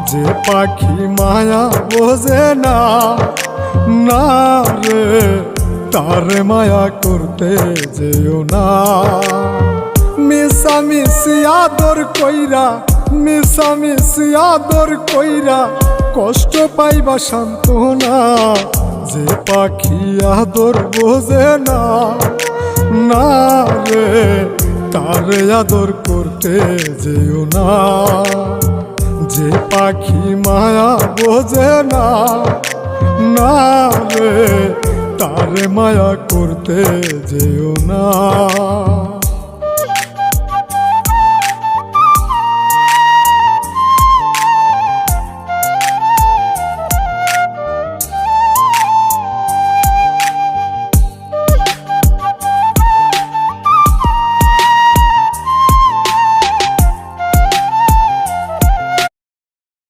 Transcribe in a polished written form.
যে পাখি মায়া বোঝে না, না রে তারে মায়া করতে যেও না। মিশামিশি আদর কইরা, মিশামিশি আদর কইরা কষ্ট পাইবা সান্ত্বনা। যে পাখি আদর বোঝে না, না রে তারে আদর করতে যেও না। যে পাখি মায়া বোঝে না, না রে তারে মায়া করতে যেও না।